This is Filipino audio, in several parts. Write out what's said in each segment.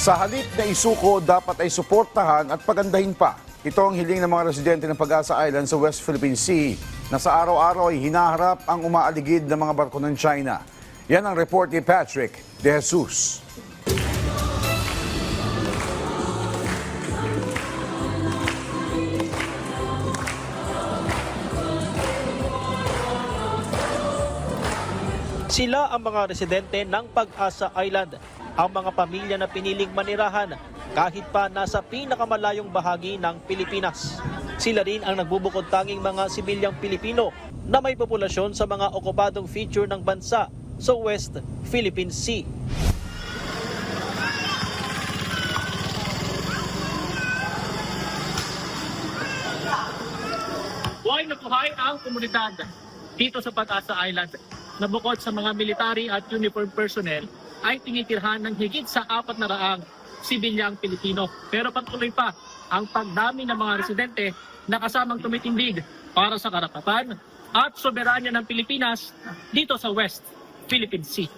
Sa halip na isuko, dapat ay suportahan at pagandahin pa. Ito ang hiling ng mga residente ng Pag-asa Island sa West Philippine Sea na sa araw-araw ay hinaharap ang umaaligid ng mga barko ng China. Yan ang report ni Patrick De Jesus. Sila ang mga residente ng Pag-asa Island, ang mga pamilya na piniling manirahan kahit pa nasa pinakamalayong bahagi ng Pilipinas. Sila rin ang nagbubukod tanging mga sibilyang Pilipino na may populasyon sa mga okupadong feature ng bansa sa West Philippine Sea. Buhay na buhay ang komunidad dito sa Pag-asa Island na bukod sa mga military at uniform personnel ay tinitirhan ng higit sa 400 sibilyang Pilipino. Pero patuloy pa ang pagdami ng mga residente na kasamang tumitindig para sa karapatan at soberanya ng Pilipinas dito sa West Philippine Sea.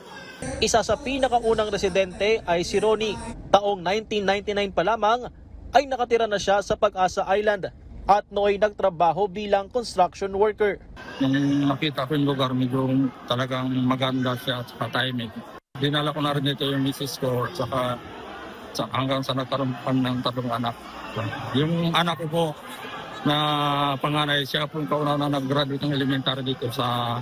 Isa sa pinakaunang residente ay si Ronnie. Taong 1999 pa lamang ay nakatira na siya sa Pag-asa Island at nooy nagtrabaho bilang construction worker. Nung nakita ko yung lugar, medyo talagang maganda siya at tahimik. Dinala ko na rin ito yung misis ko saka hanggang sa nagkaroon ng 3 anak. Yung anak ko po na panganay, siya po yung kauna na nag-graduate ng elementary dito sa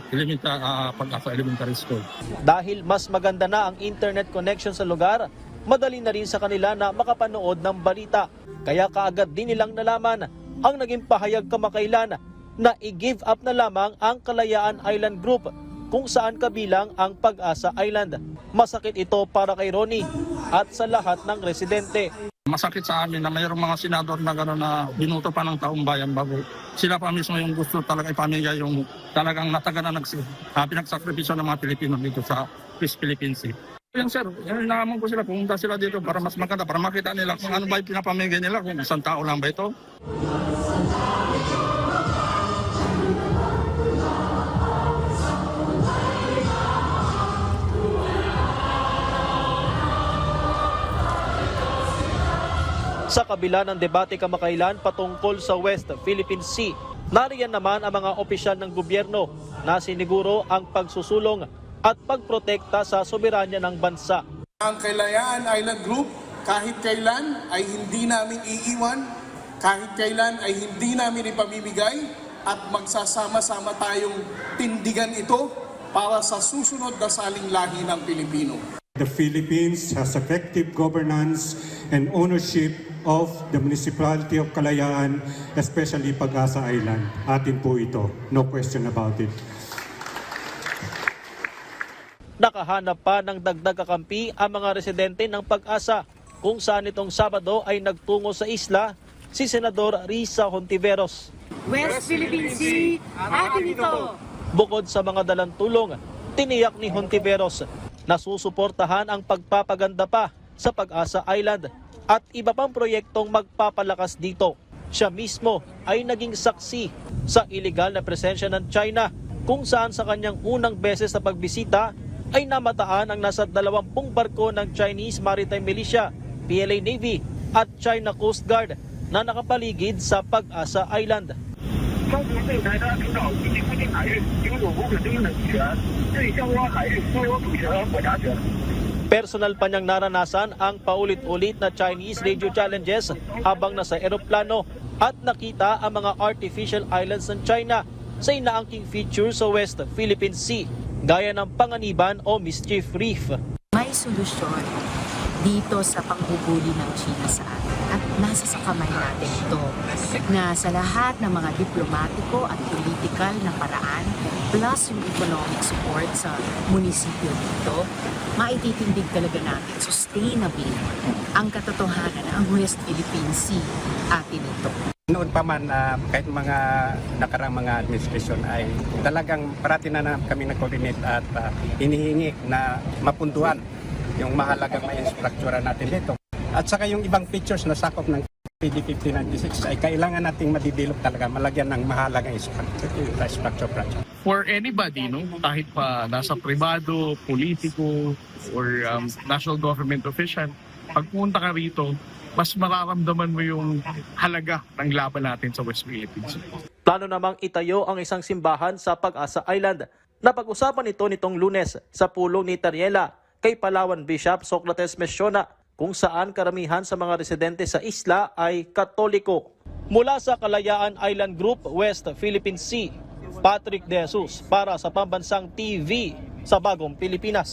Pag-asa Elementary School. Dahil mas maganda na ang internet connection sa lugar, madali na rin sa kanila na makapanood ng balita. Kaya kaagad din nilang nalaman ang naging pahayag kamakailan na i-give up na lamang ang Kalayaan Island Group kung saan kabilang ang Pag-asa Island. Masakit ito para kay Ronnie at sa lahat ng residente. Masakit sa amin na mayroong mga senador na gano'n na binuto pa ng taong bayan bago sila pa mismo yung gusto talaga ipamigay yung talagang nataga na pinagsakripisyo ng mga Pilipino dito sa West Philippine Sea. Yan sir, inaamon ko sila, pumunta sila dito para mas maganda, para makita nila kung ano ba yung pinapamigay nila, kung isang tao lang ba ito. Sa kabila ng debate kamakailan patungkol sa West Philippine Sea, nariyan naman ang mga opisyal ng gobyerno na siniguro ang pagsusulong at pagprotekta sa soberanya ng bansa. Ang Kalayaan Island Group kahit kailan ay hindi namin iiwan, kahit kailan ay hindi namin ipamimigay at magsasama-sama tayong tindigan ito para sa susunod na saling lahi ng Pilipino. The Philippines has effective governance and ownership of the municipality of Kalayaan, especially Pag-asa Island. Atin po ito, no question about it. Nakahanap pa ng dagdag kakampi ang mga residente ng Pag-asa kung saan itong Sabado ay nagtungo sa isla si Senador Risa Hontiveros. West Philippine Sea, atin ito! Bukod sa mga dalang tulong, tiniyak ni Hontiveros na susuportahan ang pagpapaganda pa sa Pag-asa Island at iba pang proyektong magpapalakas dito. Siya mismo ay naging saksi sa iligal na presensya ng China kung saan sa kanyang unang beses sa pagbisita ay namataan ang nasa 20 barko ng Chinese Maritime Militia, PLA Navy at China Coast Guard na nakapaligid sa Pag-asa Island. Personal pa niyang naranasan ang paulit-ulit na Chinese radio challenges habang nasa eroplano at nakita ang mga artificial islands ng China sa inaangking feature sa West Philippine Sea, gaya ng Panganiban o Mischief Reef. May solusyon dito sa pangbubuli ng China sa atin at nasa sa kamay natin ito na sa lahat ng mga diplomatiko at political na paraan plus yung economic support sa munisipyo dito, maititindig talaga natin sustainably ang katotohanan na ang West Philippine Sea atin ito. Noon pa man, kahit mga nakarang mga administrasyon ay talagang parati na kami nag-coordinate at hinihingi na mapuntuhan yung mahalagang ma-infrastruktura natin dito. At saka yung ibang features na sakop ng PD 1596 ay kailangan nating madidevelop talaga, malagyan ng mahalagang infrastructure project. For anybody, no, kahit pa nasa pribado, politiko, or national government official, pag pumunta ka rito, mas mararamdaman mo yung halaga ng laban natin sa West Philippines. Plano namang itayo ang isang simbahan sa Pag-asa Island. Napag-usapan ito nitong Lunes sa pulong ni Tariela kay Palawan Bishop Socrates Mesiona, kung saan karamihan sa mga residente sa isla ay Katoliko. Mula sa Kalayaan Island Group, West Philippine Sea, Patrick De Jesus para sa Pambansang TV sa Bagong Pilipinas.